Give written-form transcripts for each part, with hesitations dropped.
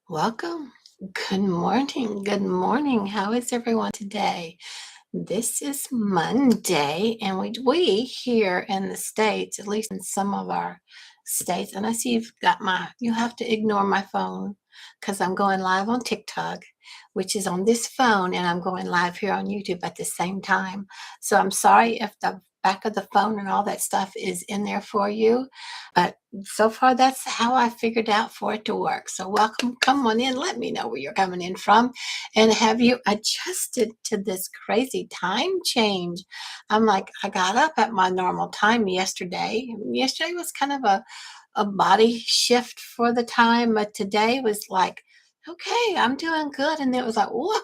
Welcome. Good morning. Good morning. How is everyone today? This is Monday, and we here in the States, at least in some of our states, and I see you have to ignore my phone because I'm going live on TikTok, which is on this phone, and I'm going live here on YouTube at the same time. So I'm sorry if the back of the phone and all that stuff is in there for you, but so far that's how I figured out for it to work. So welcome, come on in. Let me know where you're coming in from. And have you adjusted to this crazy time change? I'm like, I got up at my normal time yesterday. Yesterday was kind of a body shift for the time, but today was like, okay, I'm doing good. And it was like, whoa,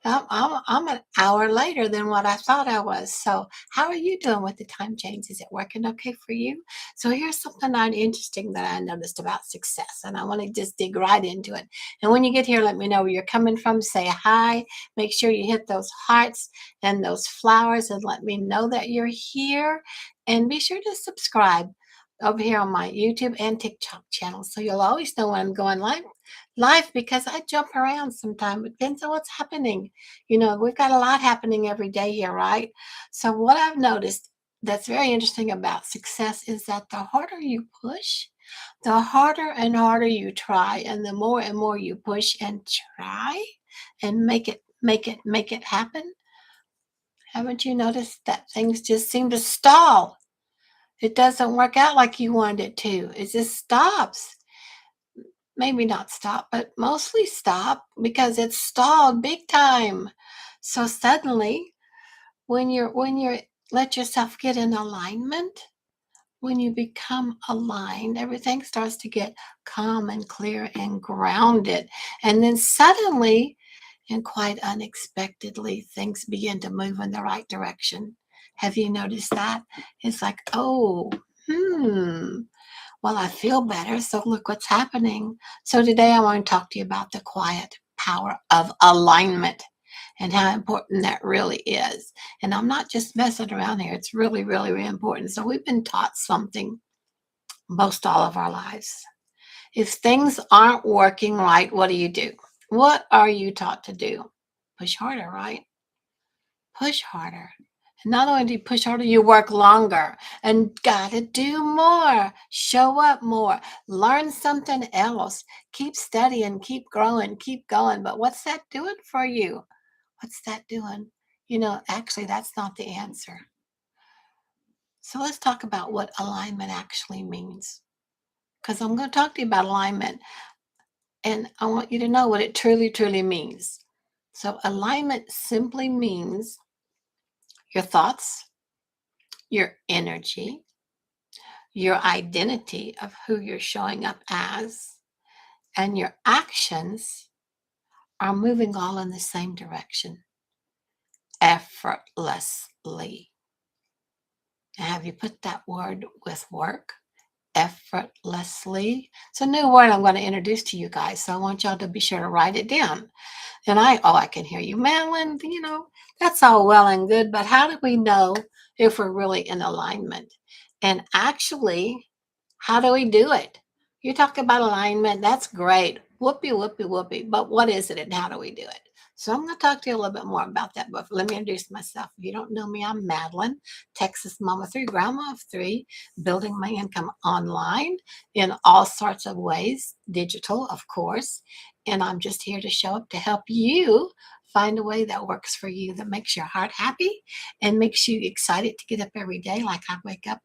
I'm an hour later than what I thought I was. So, how are you doing with the time change? Is it working okay for you? So, here's something interesting that I noticed about success, and I want to just dig right into it. And when you get here, let me know where you're coming from. Say hi. Make sure you hit those hearts and those flowers and let me know that you're here. And be sure to subscribe over here on my YouTube and TikTok channel so you'll always know when I'm going live because I jump around sometimes. It depends on what's happening. We've got a lot happening every day here, right? So what I've noticed that's very interesting about success is that the harder you push, the harder and harder you try, and the more and more you push and try and make it happen. Haven't you noticed that things just seem to stall? It doesn't work out like you wanted it to. It just stops. Maybe not stop, but mostly stop because it's stalled big time. So suddenly, when you let yourself get in alignment, when you become aligned, everything starts to get calm and clear and grounded. And then suddenly, and quite unexpectedly, things begin to move in the right direction. Have you noticed that? It's like, oh, well, I feel better. So look what's happening. So today I want to talk to you about the quiet power of alignment and how important that really is. And I'm not just messing around here. It's really, really, really important. So we've been taught something most all of our lives. If things aren't working right, what do? What are you taught to do? Push harder, right? Push harder. And not only do you push harder, you work longer and gotta do more, show up more, learn something else, keep studying, keep growing, keep going. But what's that doing for you? What's that doing? Actually, that's not the answer. So let's talk about what alignment actually means. Because I'm going to talk to you about alignment, and I want you to know what it truly, truly means. So, alignment simply means your thoughts, your energy, your identity of who you're showing up as, and your actions are moving all in the same direction effortlessly. Now, have you put that word with work? Effortlessly. It's a new word I'm going to introduce to you guys, so I want y'all to be sure to write it down. And I can hear you, Madeline. That's all well and good, but how do we know if we're really in alignment? And actually, how do we do it? You talk about alignment, that's great. Whoopee, whoopee, whoopee. But what is it and how do we do it? So I'm going to talk to you a little bit more about that, but let me introduce myself. If you don't know me, I'm Madeline, Texas mama 3, grandma of 3, building my income online in all sorts of ways, digital, of course. And I'm just here to show up to help you find a way that works for you, that makes your heart happy and makes you excited to get up every day. Like I wake up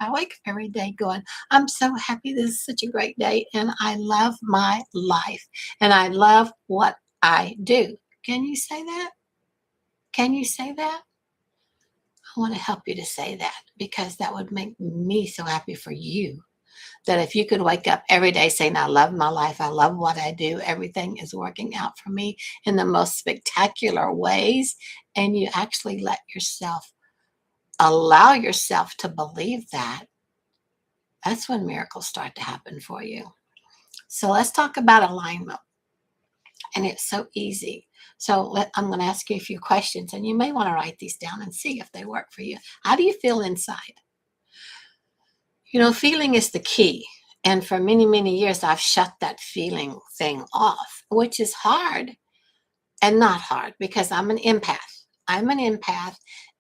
every day going, I'm so happy. This is such a great day. And I love my life. And I love what I do. Can you say that? Can you say that? I want to help you to say that because that would make me so happy for you. That if you could wake up every day saying, I love my life, I love what I do, everything is working out for me in the most spectacular ways, and you actually allow yourself to believe that, that's when miracles start to happen for you. So let's talk about alignment. And it's so easy. So I'm going to ask you a few questions, and you may want to write these down and see if they work for you. How do you feel inside? Feeling is the key. And for many, many years, I've shut that feeling thing off, which is hard and not hard because I'm an empath. I'm an empath,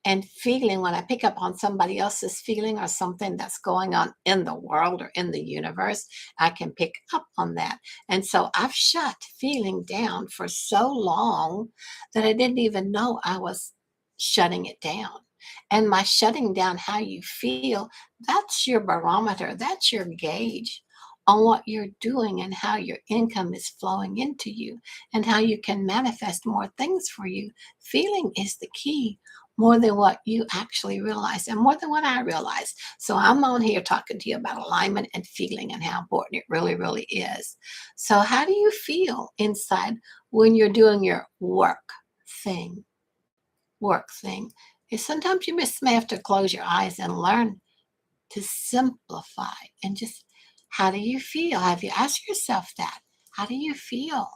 and feeling when I pick up on somebody else's feeling or something that's going on in the world or in the universe, I can pick up on that. And so I've shut feeling down for so long that I didn't even know I was shutting it down. And my shutting down how you feel, that's your barometer, that's your gauge on what you're doing and how your income is flowing into you and how you can manifest more things for you. Feeling is the key more than what you actually realize and more than what I realize. So I'm on here talking to you about alignment and feeling and how important it really, really is. So, how do you feel inside when you're doing your thing? Work thing. Is sometimes you just may have to close your eyes and learn to simplify and just how do you feel? Have you asked yourself that? How do you feel?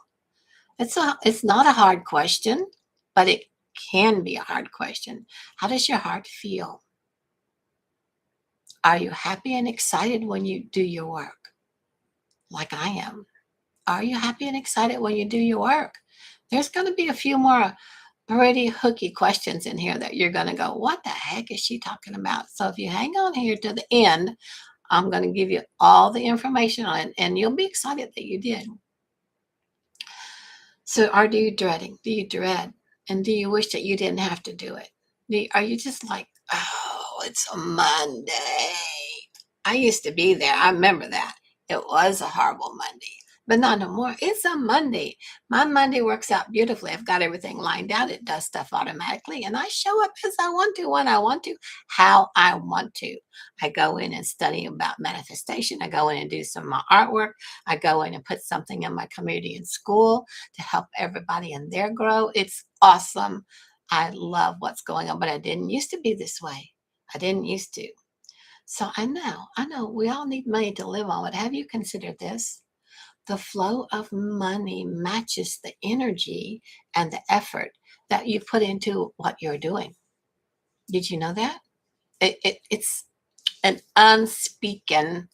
It's not a hard question, but it can be a hard question. How does your heart feel? Are you happy and excited when you do your work? Like I am. Are you happy and excited when you do your work? There's going to be a few more pretty hooky questions in here that you're going to go, what the heck is she talking about? So if you hang on here to the end, I'm going to give you all the information on it, and you'll be excited that you did. So, are you dreading? Do you dread? And do you wish that you didn't have to do it? Are you just like, oh, it's a Monday? I used to be there. I remember that. It was a horrible Monday, but not no more. It's a Monday. My Monday works out beautifully. I've got everything lined out. It does stuff automatically, and I show up as I want to, when I want to, how I want to. I go in and study about manifestation. I go in and do some of my artwork. I go in and put something in my community and school to help everybody in their grow. It's awesome. I love what's going on, but I didn't used to be this way. I didn't used to. So I know we all need money to live on, but have you considered this? The flow of money matches the energy and the effort that you put into what you're doing. Did you know that? It's an unspoken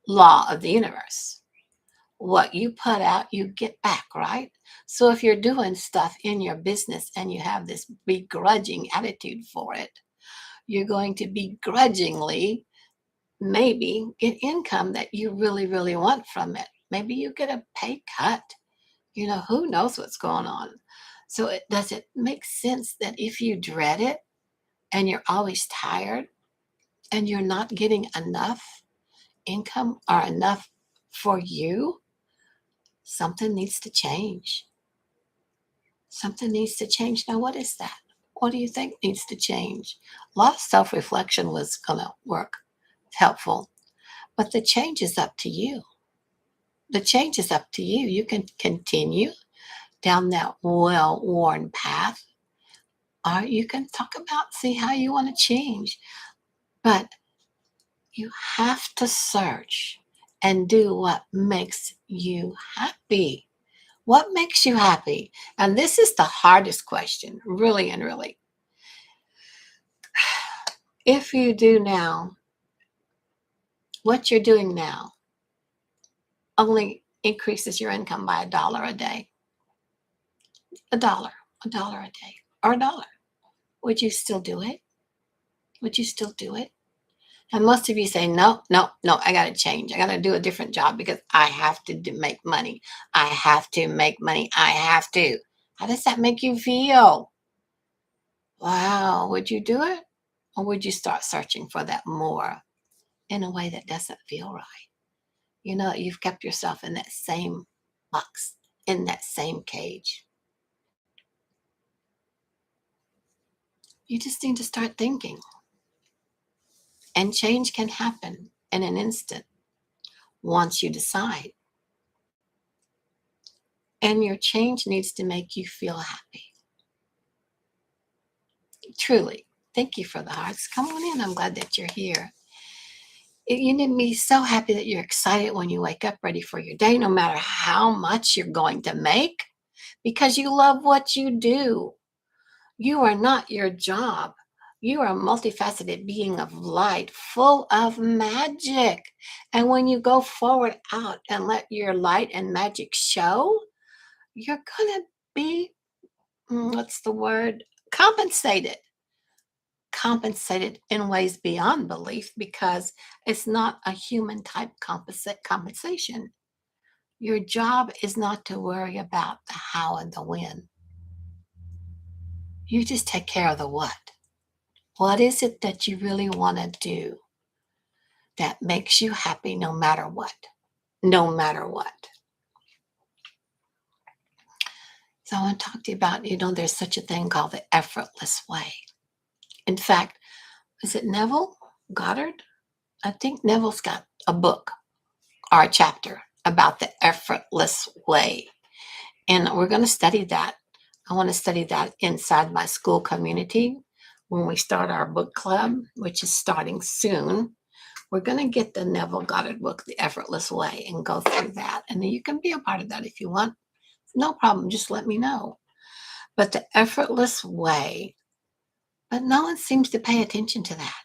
law of the universe. What you put out, you get back, right? So if you're doing stuff in your business and you have this begrudging attitude for it, you're going to begrudgingly maybe get income that you really, really want from it. Maybe you get a pay cut. Who knows what's going on. So does it make sense that if you dread it and you're always tired and you're not getting enough income or enough for you, something needs to change. Something needs to change. Now, what is that? What do you think needs to change? A lot of self reflection was going to work helpful, but the change is up to you. The change is up to you. You can continue down that well worn path, or you can talk about, see how you want to change. But you have to search and do what makes you happy. What makes you happy? And this is the hardest question, really and really. If you do now, what you're doing now only increases your income by $1 a day, a dollar, $1 a day, or a dollar. Would you still do it? Would you still do it? And most of you say, no, no, no, I got to change. I got to do a different job because I have to make money. I have to make money. I have to. How does that make you feel? Wow. Would you do it? Or would you start searching for that more in a way that doesn't feel right? You've kept yourself in that same box, in that same cage. You just need to start thinking. And change can happen in an instant once you decide. And your change needs to make you feel happy. Truly. Thank you for the hearts. Come on in. I'm glad that you're here. You need to be so happy that you're excited when you wake up, ready for your day, no matter how much you're going to make, because you love what you do. You are not your job. You are a multifaceted being of light, full of magic. And when you go forward out and let your light and magic show, you're going to be, what's the word? Compensated. Compensated in ways beyond belief because it's not a human type compensation. Your job is not to worry about the how and the when. You just take care of the what. What is it that you really want to do that makes you happy no matter what? No matter what. So I want to talk to you about, there's such a thing called the effortless way. In fact, is it Neville Goddard? I think Neville's got a book or a chapter about the effortless way. And we're going to study that. I want to study that inside my school community when we start our book club, which is starting soon. We're going to get the Neville Goddard book, The Effortless Way, and go through that. And you can be a part of that if you want. No problem. Just let me know. But the effortless way, but no one seems to pay attention to that.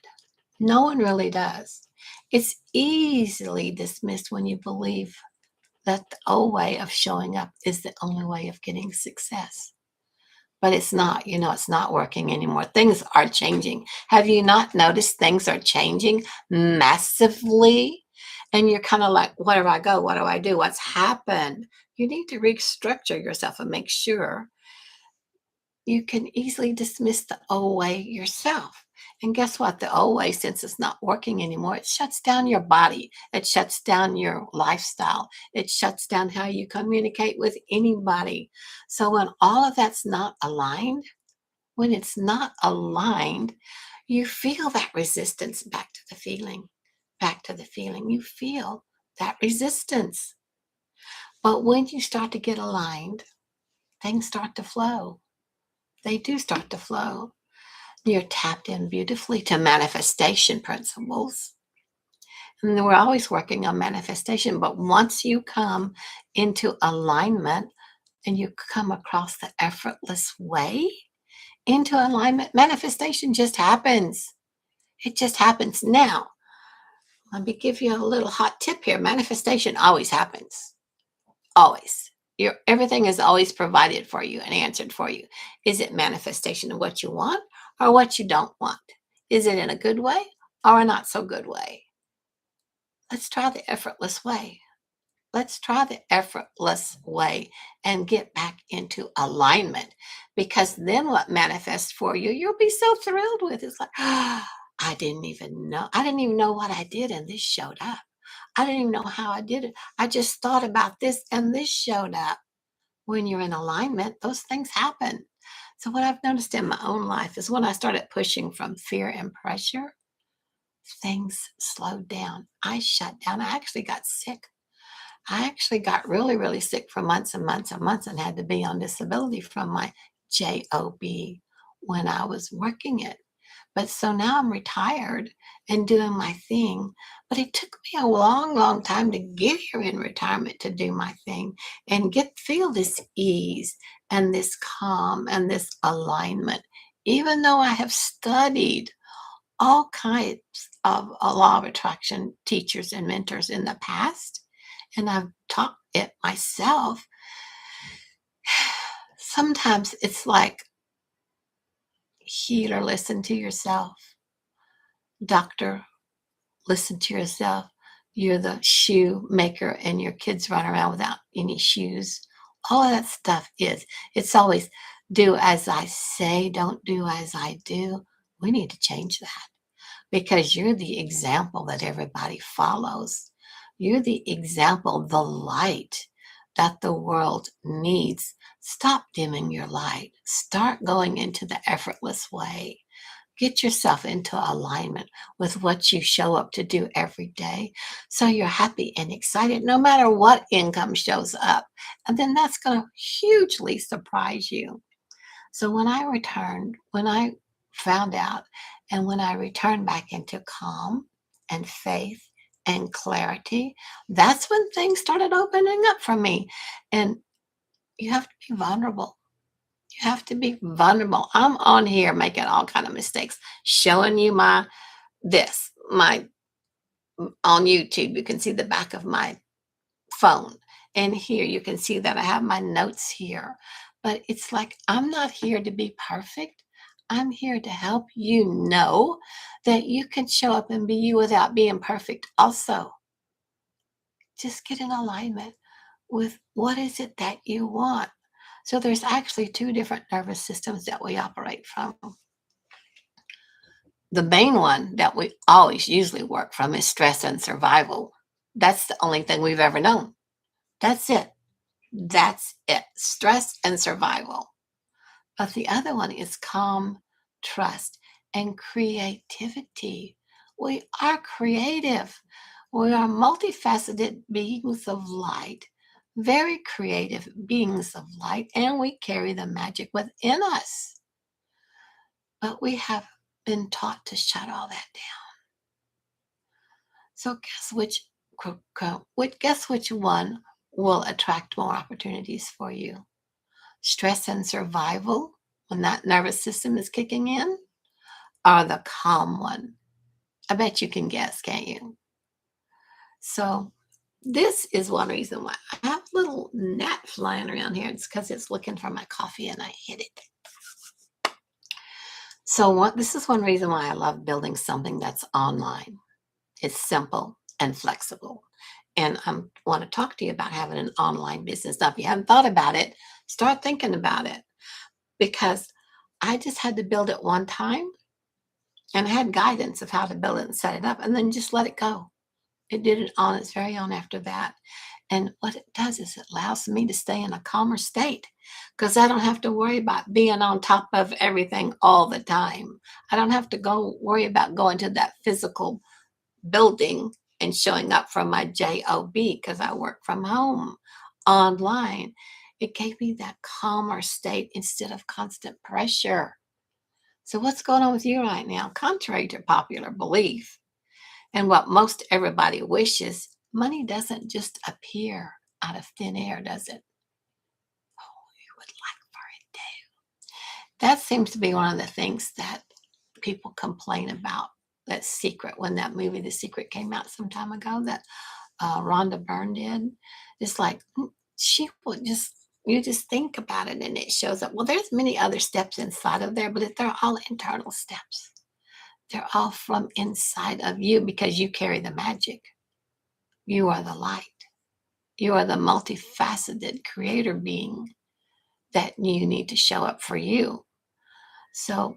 No one really does. It's easily dismissed when you believe that the old way of showing up is the only way of getting success. But it's not, it's not working anymore. Things are changing. Have you not noticed things are changing massively? And you're kind of like, where do I go? What do I do? What's happened? You need to restructure yourself and make sure you can easily dismiss the old way yourself. And guess what? The old way, since it's not working anymore, it shuts down your body. It shuts down your lifestyle. It shuts down how you communicate with anybody. So when all of that's not aligned, when it's not aligned, you feel that resistance back to the feeling, back to the feeling. You feel that resistance. But when you start to get aligned, things start to flow. They do start to flow. You're tapped in beautifully to manifestation principles. And we're always working on manifestation, but once you come into alignment and you come across the effortless way into alignment, manifestation just happens. It just happens. Now, let me give you a little hot tip here. Manifestation always happens. Always. Everything is always provided for you and answered for you. Is it manifestation of what you want or what you don't want? Is it in a good way or a not so good way? Let's try the effortless way. Let's try the effortless way and get back into alignment, because then what manifests for you, you'll be so thrilled with. It's like, I didn't even know. I didn't even know what I did and this showed up. I didn't even know how I did it. I just thought about this and this showed up. When you're in alignment, those things happen. So what I've noticed in my own life is when I started pushing from fear and pressure, things slowed down. I shut down. I actually got sick. I actually got really, really sick for months and months and months and had to be on disability from my job when I was working it. But so now I'm retired and doing my thing. But it took me a long, long time to get here in retirement to do my thing and feel this ease and this calm and this alignment. Even though I have studied all kinds of law of attraction teachers and mentors in the past, and I've taught it myself, sometimes it's like, healer, listen to yourself. Doctor, listen to yourself. You're the shoe maker and your kids run around without any shoes. All of that stuff it's always do as I say, don't do as I do. We need to change that because you're the example that everybody follows. You're the example, the light that the world needs. Stop dimming your light. Start going into the effortless way. Get yourself into alignment with what you show up to do every day so you're happy and excited no matter what income shows up. And then that's going to hugely surprise you. So when I found out, and when I returned back into calm and faith and clarity, that's when things started opening up for me. And you have to be vulnerable. You have to be vulnerable. I'm on here making all kind of mistakes, showing you my on YouTube. You can see the back of my phone. And here you can see that I have my notes here. But it's like I'm not here to be perfect. I'm here to help you know that you can show up and be you without being perfect. Also, just get in alignment with what is it that you want. So there's actually two different nervous systems that we operate from. The main one that we always usually work from is stress and survival. That's the only thing we've ever known. That's it. That's it. Stress and survival. But the other one is calm, trust, and creativity. We are creative. We are multifaceted beings of light, very creative beings of light, and we carry the magic within us. But we have been taught to shut all that down. So guess which one will attract more opportunities for you? Stress and survival, when that nervous system is kicking in, or the calm one? I bet you can guess, can't you? So this is one reason why I have a little gnat flying around here. It's because it's looking for my coffee and I hit it. So this is one reason why I love building something that's online. It's simple and flexible. And I want to talk to you about having an online business. Now, if you haven't thought about it, start thinking about it, because I just had to build it one time and I had guidance of how to build it and set it up, and then just let it go. It did it on its very own after that. And what it does is it allows me to stay in a calmer state, because I don't have to worry about being on top of everything all the time. I don't have to worry about going to that physical building and showing up from my job, because I work from home online. It gave me that calmer state instead of constant pressure. So what's going on with you right now? Contrary to popular belief and what most everybody wishes, money doesn't just appear out of thin air, does it? Oh, you would like for it to. That seems to be one of the things that people complain about. That Secret, when that movie The Secret came out some time ago, that Rhonda Byrne did, it's like she would just, you just think about it and it shows up. Well, there's many other steps inside of there, but they're all internal steps. They're all from inside of you, because you carry the magic. You are the light. You are the multifaceted creator being that you need to show up for you. So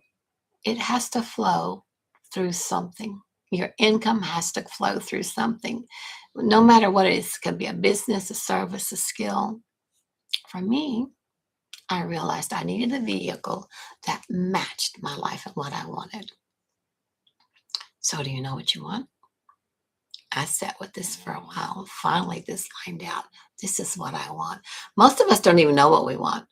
it has to flow through something. Your income has to flow through something, no matter what it is. It could be a business, a service, a skill. For me, I realized I needed a vehicle that matched my life and what I wanted. So, do you know what you want? I sat with this for a while. Finally, this lined out. This is what I want. Most of us don't even know what we want.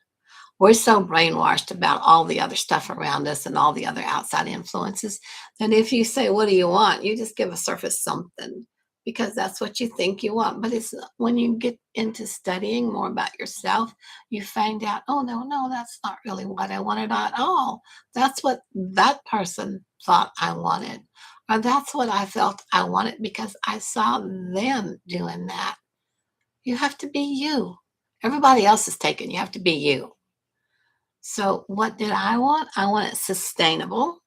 We're so brainwashed about all the other stuff around us and all the other outside influences that if you say, "What do you want?" you just give a surface something, because that's what you think you want. But it's when you get into studying more about yourself, you find out, oh, no, no, that's not really what I wanted at all. That's what that person thought I wanted. Or that's what I felt I wanted because I saw them doing that. You have to be you. Everybody else is taken. You have to be you. So, what did I want? I wanted sustainable,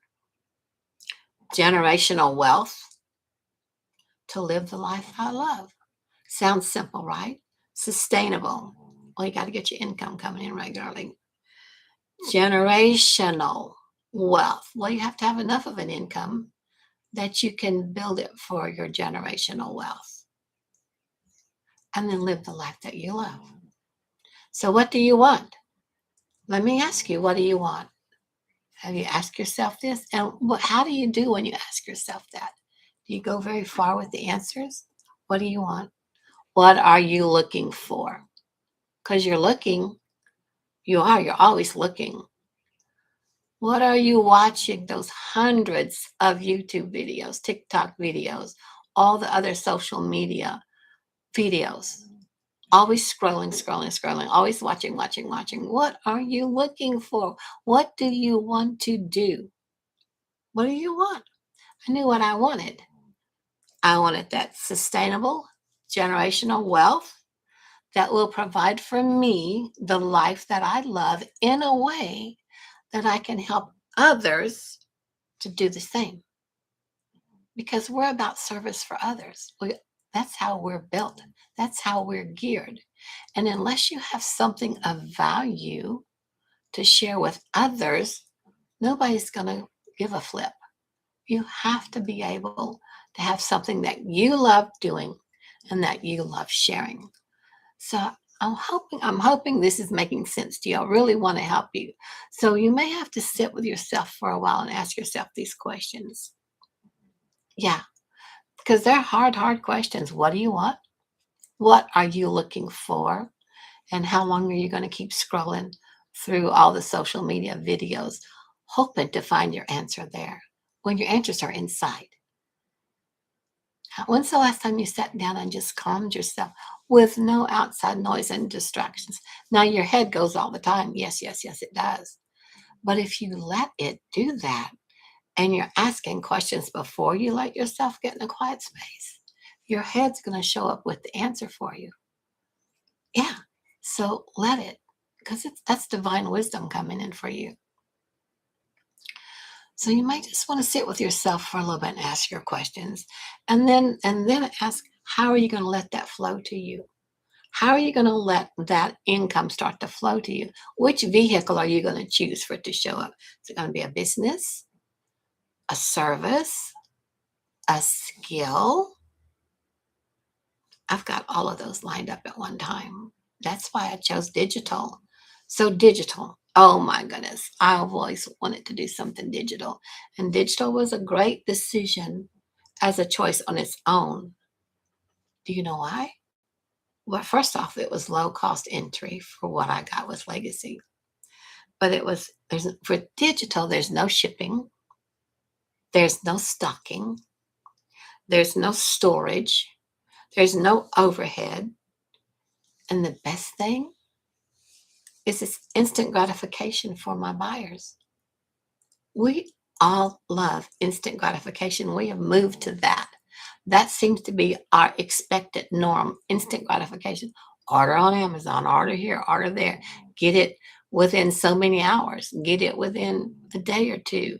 generational wealth to live the life I love. Sounds simple, right? Sustainable. Well, you got to get your income coming in regularly. Generational wealth. Well, you have to have enough of an income that you can build it for your generational wealth, and then live the life that you love. So, what do you want? Let me ask you, what do you want? Have you asked yourself this? And how do you do when you ask yourself that? Do you go very far with the answers? What do you want? What are you looking for? Because you're always looking. What are you watching? Those hundreds of YouTube videos, TikTok videos, all the other social media videos. Always scrolling, scrolling, scrolling, always watching, watching, watching. What are you looking for? What do you want to do? What do you want? I knew what I wanted. I wanted that sustainable generational wealth that will provide for me the life that I love in a way that I can help others to do the same. Because we're about service for others. That's how we're built. That's how we're geared. And unless you have something of value to share with others, nobody's going to give a flip. You have to be able to have something that you love doing and that you love sharing. So I'm hoping this is making sense to you. I really want to help you. So you may have to sit with yourself for a while and ask yourself these questions. Yeah, because they're hard questions. What do you want? What are you looking for? And how long are you going to keep scrolling through all the social media videos, hoping to find your answer there when your answers are inside? When's the last time you sat down and just calmed yourself with no outside noise and distractions? Now, your head goes all the time. Yes, yes, yes, it does. But if you let it do that and you're asking questions before you let yourself get in a quiet space, your head's going to show up with the answer for you. Yeah. So let it, because that's divine wisdom coming in for you. So you might just want to sit with yourself for a little bit and ask your questions. And then ask, how are you going to let that flow to you? How are you going to let that income start to flow to you? Which vehicle are you going to choose for it to show up? Is it going to be a business, a service, a skill? I've got all of those lined up at one time. That's why I chose digital. So digital. Oh my goodness. I've always wanted to do something digital. And digital was a great decision as a choice on its own. Do you know why? Well, first off, it was low cost entry for what I got with Legacy. But there's for digital, there's no shipping, there's no stocking, there's no storage, there's no overhead. And the best thing is this instant gratification for my buyers. We all love instant gratification. We have moved to that. That seems to be our expected norm, instant gratification. Order on Amazon, order here, order there. Get it within so many hours, get it within a day or two.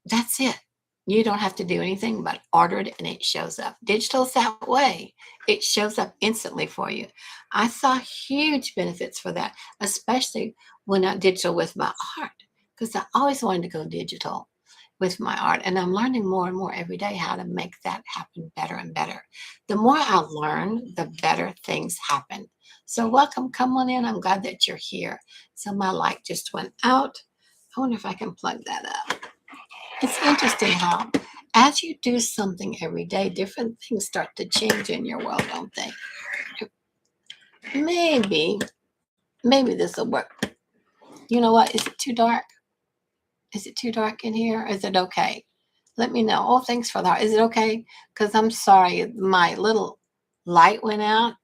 That's it. You don't have to do anything but order it and it shows up. Digital's that way. It shows up instantly for you. I saw huge benefits for that, especially when I digital with my art, because I always wanted to go digital with my art. And I'm learning more and more every day how to make that happen better and better. The more I learn, the better things happen. So welcome, come on in. I'm glad that you're here. So my light just went out. I wonder if I can plug that up. It's interesting how, as you do something every day, different things start to change in your world, don't they? Maybe, maybe this will work. You know what? Is it too dark? Is it too dark in here? Is it okay? Let me know. Oh, thanks for that. Is it okay? Because I'm sorry, my little light went out.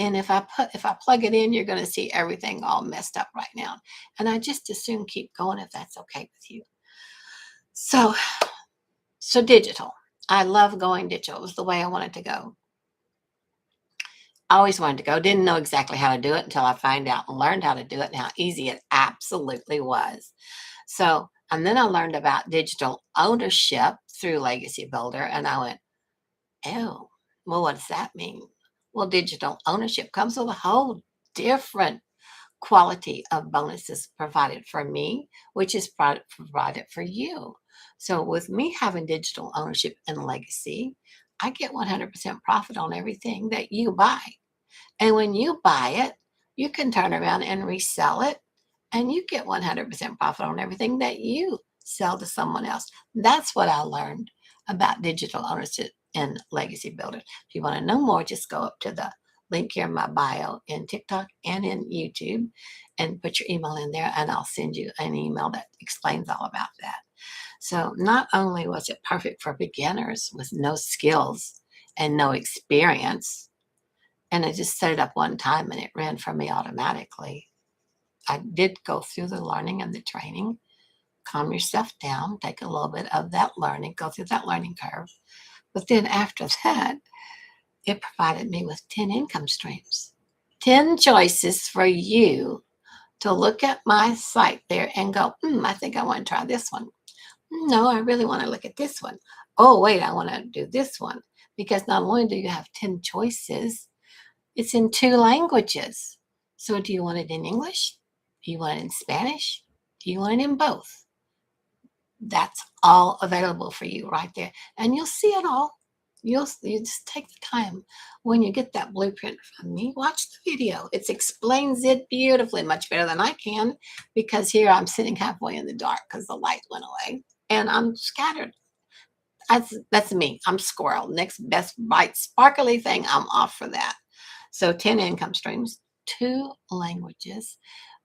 And if I plug it in, you're going to see everything all messed up right now. And I just assume keep going if that's okay with you. So digital. I love going digital. It was the way I wanted to go. I always wanted to go. Didn't know exactly how to do it until I found out and learned how to do it and how easy it absolutely was. So, and then I learned about digital ownership through Legacy Builder, and I went, oh, well, what does that mean? Well, digital ownership comes with a whole different quality of bonuses provided for me, which is provided for you. So with me having digital ownership and Legacy, I get 100% profit on everything that you buy. And when you buy it, you can turn around and resell it, and you get 100% profit on everything that you sell to someone else. That's what I learned about digital ownership and Legacy Builder. If you want to know more, just go up to the link here in my bio in TikTok and in YouTube and put your email in there, and I'll send you an email that explains all about that. So not only was it perfect for beginners with no skills and no experience, And I just set it up one time and it ran for me automatically. I did go through the learning and the training. Calm yourself down, take a little bit of that learning, go through that learning curve. But then after that, it provided me with 10 income streams, 10 choices for you to look at my site there and go, I think I want to try this one. No, I really want to look at this one. Oh, wait, I want to do this one. Because not only do you have 10 choices, it's in 2 languages. So do you want it in English? Do you want it in Spanish? Do you want it in both? That's all available for you right there. And you'll see it all. You just take the time when you get that blueprint from me. Watch the video. It explains it beautifully, much better than I can, because here I'm sitting halfway in the dark because the light went away and I'm scattered. That's me. I'm squirrel. Next best bright sparkly thing, I'm off for that. So 10 income streams, 2 languages.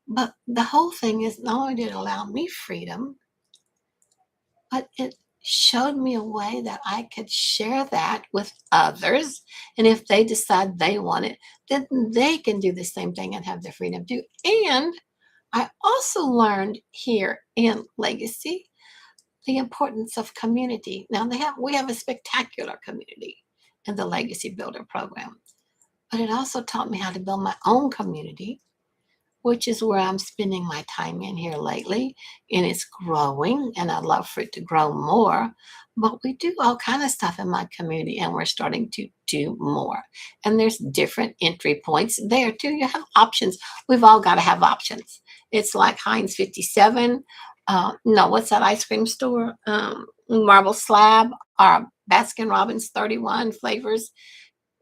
But the whole thing is not only did it allow me freedom, but it showed me a way that I could share that with others. And if they decide they want it, then they can do the same thing and have the freedom to. And I also learned here in Legacy the importance of community. Now we have a spectacular community in the Legacy Builder program, but it also taught me how to build my own community, which is where I'm spending my time in here lately. And it's growing, and I'd love for it to grow more. But we do all kind of stuff in my community, and we're starting to do more. And there's different entry points there too. You have options. We've all got to have options. It's like Heinz 57. No, what's that ice cream store? Marble Slab or Baskin Robbins 31 flavors.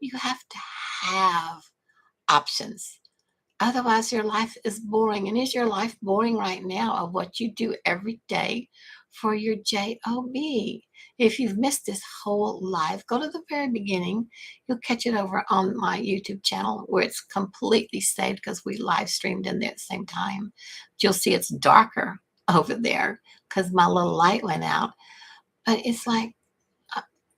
You have to have options. Otherwise, your life is boring. And is your life boring right now of what you do every day for your job? If you've missed this whole live, go to the very beginning. You'll catch it over on my YouTube channel where it's completely saved because we live streamed in there at the same time. You'll see it's darker over there because my little light went out. But it's like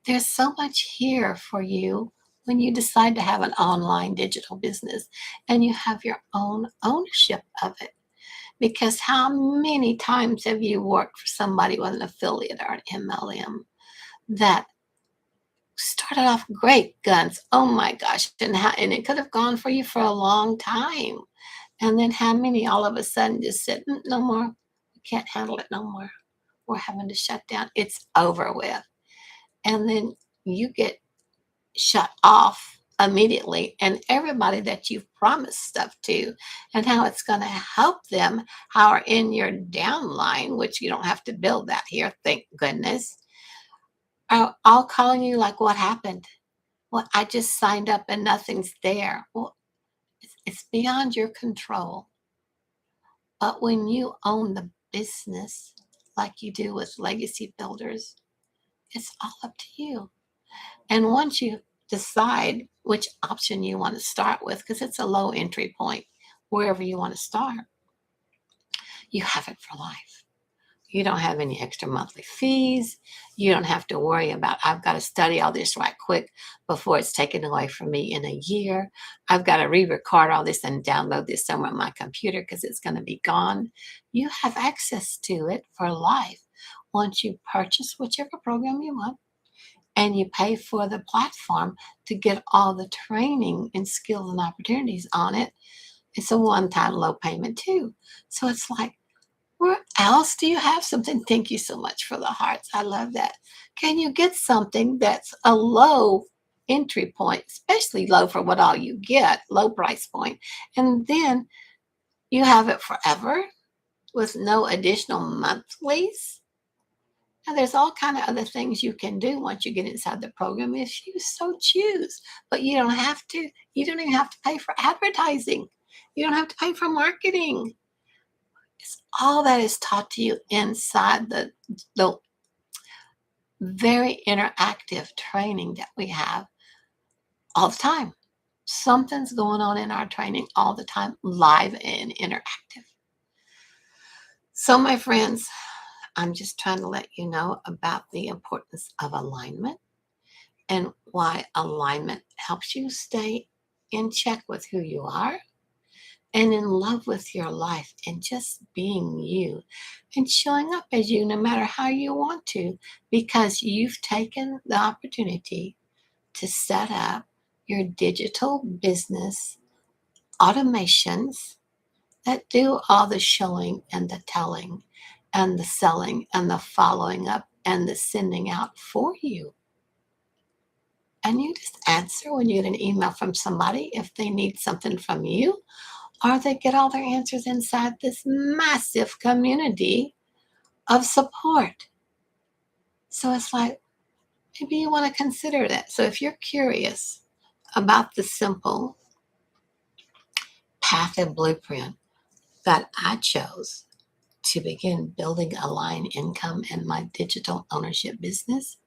there's so much here for you when you decide to have an online digital business and you have your own ownership of it. Because how many times have you worked for somebody with an affiliate or an MLM that started off great guns? Oh my gosh. And it could have gone for you for a long time. And then how many all of a sudden just said, no more, we can't handle it no more. We're having to shut down. It's over with. And then you get shut off immediately, and everybody that you've promised stuff to and how it's going to help them, how are in your downline, which you don't have to build that here, thank goodness, are all calling you like, what happened? Well, I just signed up and nothing's there. Well, it's beyond your control. But when you own the business like you do with Legacy Builders, it's all up to you. And once you decide which option you want to start with, because it's a low entry point, wherever you want to start, you have it for life. You don't have any extra monthly fees. You don't have to worry about, I've got to study all this right quick before it's taken away from me in a year. I've got to re-record all this and download this somewhere on my computer because it's going to be gone. You have access to it for life once you purchase whichever program you want. And you pay for the platform to get all the training and skills and opportunities on it. It's a one-time low payment too. So it's like, where else do you have something? Thank you so much for the hearts. I love that. Can you get something that's a low entry point, especially low for what all you get, low price point, and then you have it forever with no additional monthlies? Now, there's all kind of other things you can do once you get inside the program if you so choose, but you don't have to. You don't even have to pay for advertising. You don't have to pay for marketing. It's all that is taught to you inside the very interactive training that we have all the time. Something's going on in our training all the time, live and interactive. So, my friends, I'm just trying to let you know about the importance of alignment and why alignment helps you stay in check with who you are and in love with your life and just being you and showing up as you no matter how you want to because you've taken the opportunity to set up your digital business automations that do all the showing and the telling and the selling and the following up and the sending out for you. And you just answer when you get an email from somebody if they need something from you, or they get all their answers inside this massive community of support. So it's like, maybe you want to consider that. So if you're curious about the simple path and blueprint that I chose to begin building a line income in my digital ownership business,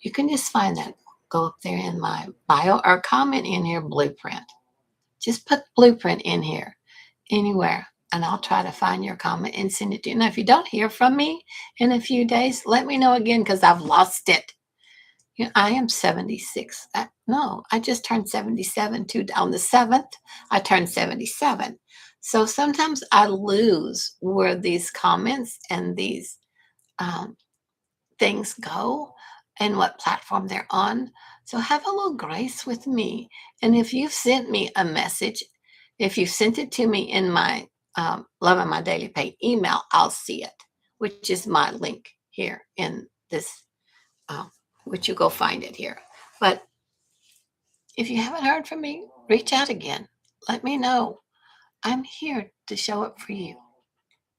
you can just find that. Go up there in my bio or comment in here blueprint. Just put blueprint in here anywhere and I'll try to find your comment and send it to you. Now, if you don't hear from me in a few days, let me know again because I've lost it. You know, I am 76. No, I just turned 77 on the 7th. I turned 77. So sometimes I lose where these comments and these um, things go and what platform they're on. So have a little grace with me. And if you've sent me a message, if you sent it to me in my Loving My Daily Pay email, I'll see it, which is my link here in this, um, which you go find it here. But if you haven't heard from me, reach out again. Let me know. I'm here to show up for you.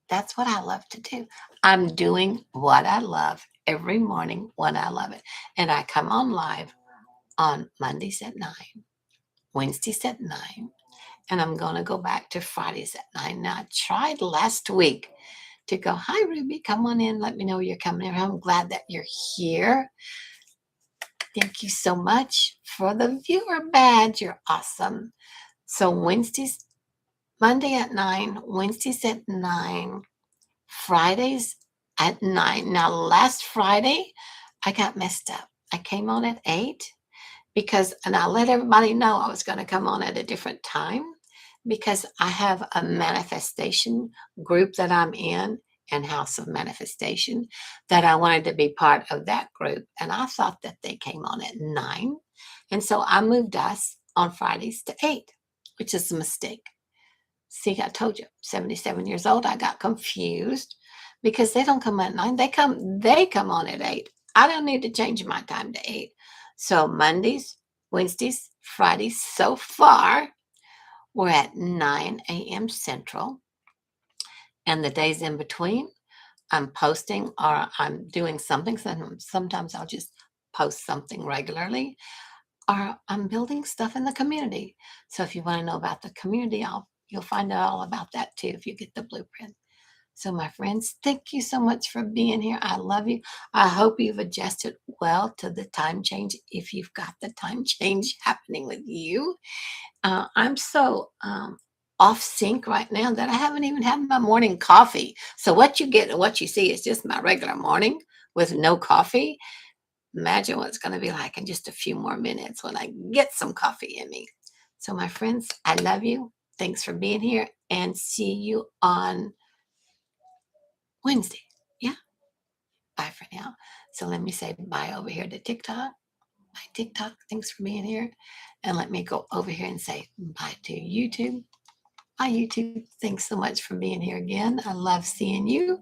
That's what I love to do. I'm doing what I love every morning when I love it. And I come on live on Mondays at 9, Wednesdays at 9, and I'm going to go back to Fridays at 9. Now, I tried last week to go, hi, Ruby, come on in. Let me know you're coming in. I'm glad that you're here. Thank you so much for the viewer badge. You're awesome. So Monday at 9, Wednesdays at 9, Fridays at 9. Now, last Friday, I got messed up. I came on at 8 and I let everybody know I was going to come on at a different time because I have a manifestation group that I'm in House of Manifestation, that I wanted to be part of that group. And I thought that they came on at 9. And so I moved us on Fridays to 8, which is a mistake. See, I told you, 77 years old. I got confused because they don't come at 9. They come on at 8. I don't need to change my time to 8. So Mondays, Wednesdays, Fridays, so far, we're at 9 a.m. Central. And the days in between, I'm posting or I'm doing something. Sometimes I'll just post something regularly, or I'm building stuff in the community. So if you want to know about the community, you'll find out all about that too if you get the blueprint. So my friends, thank you so much for being here. I love you. I hope you've adjusted well to the time change if you've got the time change happening with you. I'm so off sync right now that I haven't even had my morning coffee. So what you get and what you see is just my regular morning with no coffee. Imagine what it's going to be like in just a few more minutes when I get some coffee in me. So my friends, I love you. Thanks for being here and see you on Wednesday. Yeah. Bye for now. So let me say bye over here to TikTok. Bye, TikTok. Thanks for being here. And let me go over here and say bye to YouTube. Bye, YouTube. Thanks so much for being here again. I love seeing you.